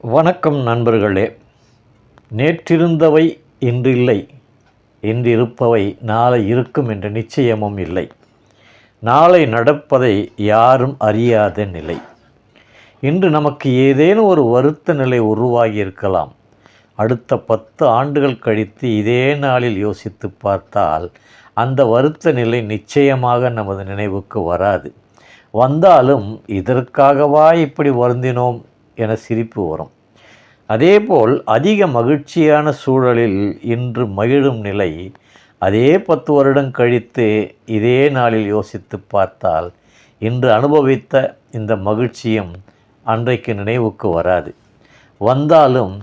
வணக்கம் நண்பர்களே. நேற்றிருந்தவை இன்றில்லை, இன்றிருப்பவை நாளை இருக்கும் என்ற நிச்சயமும் இல்லை. நாளை நடப்பதை யாரும் அறியாத நிலை. இன்று நமக்கு ஏதேனும் ஒரு வருத்த நிலை உருவாகியிருக்கலாம். அடுத்த 10 ஆண்டுகள் கழித்து இதே நாளில் யோசித்து பார்த்தால் அந்த வருத்த நிலை நிச்சயமாக நமது நினைவுக்கு வராது. வந்தாலும் இதற்காகவா இப்படி வருந்தினோம் என சிரிப்பு வரும். அதேபோல் அதிக மகிழ்ச்சியான சூழலில் இன்று மகிழும் நிலை அதே 10 வருடம் கழித்து இதே நாளில் யோசித்து பார்த்தால் இன்று அனுபவித்த இந்த மகிழ்ச்சியும் அன்றைக்கு நினைவுக்கு வராது. வந்தாலும்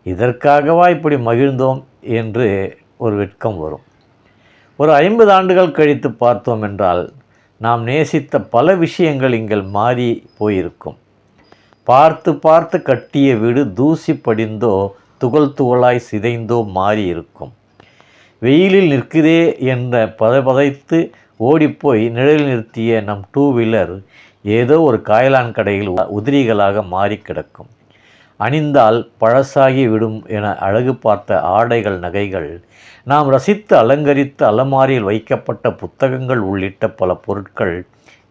இதற்காகவா இப்படி மகிழ்ந்தோம் என்று ஒரு வெட்கம் வரும். ஒரு 50 ஆண்டுகள் கழித்து பார்த்தோம் என்றால் நாம் நேசித்த பல விஷயங்கள் இங்கே மாறி போயிருக்கும். பார்த்து பார்த்து கட்டிய வீடு தூசி படிந்தோ துகள் துகளாய் சிதைந்தோ மாறி இருக்கும். வெயிலில் நிற்குதே என்ற பதைத்து ஓடிப்போய் நிழலில் நிறுத்திய நம் 2 வீலர் ஏதோ ஒரு காயலான் கடையில் உதிரிகளாக மாறி கிடக்கும். அணிந்தால் பழசாகி விடும் என அழகு பார்த்த ஆடைகள், நகைகள், நாம் ரசித்து அலங்கரித்து அலமாரியில் வைக்கப்பட்ட புத்தகங்கள் உள்ளிட்ட பல பொருட்கள்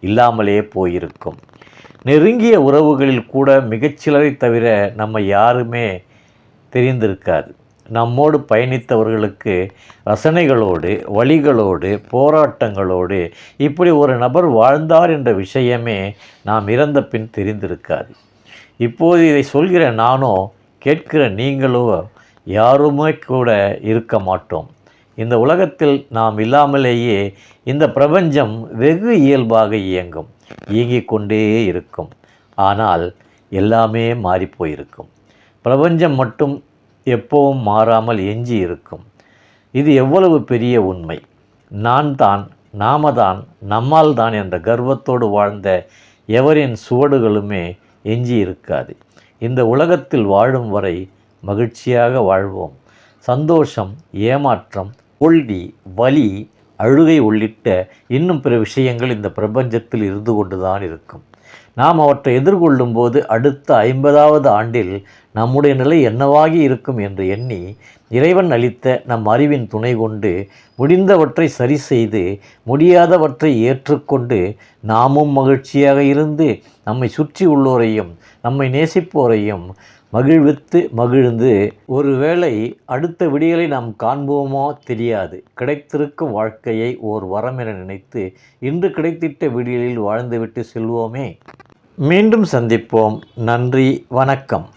இல்லாமலே போயிருக்கும். நெருங்கிய உறவுகளில் கூட மிகச்சிலரை தவிர நம்ம யாருமே தெரிந்திருக்காது. நம்மோடு பயணித்தவர்களுக்கு ரசனைகளோடு, வழிகளோடு, போராட்டங்களோடு இப்படி ஒரு நபர் வாழ்ந்தார் என்ற விஷயமே நாம் இறந்த பின் தெரிந்திருக்காது. இப்போது இதை சொல்கிற நானோ, கேட்கிற நீங்களோ யாருமே கூட இருக்க மாட்டோம். இந்த உலகத்தில் நாம் இல்லாமலேயே இந்த பிரபஞ்சம் வெகு இயல்பாக இயங்கிக் கொண்டே இருக்கும். ஆனால் எல்லாமே மாறிப்போயிருக்கும். பிரபஞ்சம் மட்டும் எப்பவும் மாறாமல் எஞ்சி இருக்கும். இது எவ்வளவு பெரிய உண்மை! நான் தான், நாம தான், நம்மால் தான் என்ற கர்வத்தோடு வாழ்ந்த எவரின் சுவடுகளுமே எஞ்சி இருக்காது. இந்த உலகத்தில் வாழும் வரை மகிழ்ச்சியாக வாழ்வோம். சந்தோஷம், ஏமாற்றம், தோல்வி, வலி, அழுகை உள்ளிட்ட இன்னும் பிற விஷயங்கள் இந்த பிரபஞ்சத்தில் இருந்து கொண்டுதான் இருக்கும். நாம் அவற்றை எதிர்கொள்ளும் போது அடுத்த 50வது ஆண்டில் நம்முடைய நிலை என்னவாகி இருக்கும் என்று எண்ணி இறைவன் அளித்த நம் அறிவின் துணை கொண்டு முடிந்தவற்றை சரி செய்து முடியாதவற்றை ஏற்றுக்கொண்டு நாமும் மகிழ்ச்சியாக இருந்து நம்மை சுற்றி உள்ளோரையும் நம்மை நேசிப்போரையும் மகிழ்ந்து ஒருவேளை அடுத்த விடியலை நாம் காண்போமோ தெரியாது. கிடைத்திருக்கும் வாழ்க்கையை ஓர் வரம் என நினைத்து இன்று கிடைத்திட்ட விடியலில் வாழ்ந்துவிட்டு செல்வோமே. மீண்டும் சந்திப்போம். நன்றி, வணக்கம்.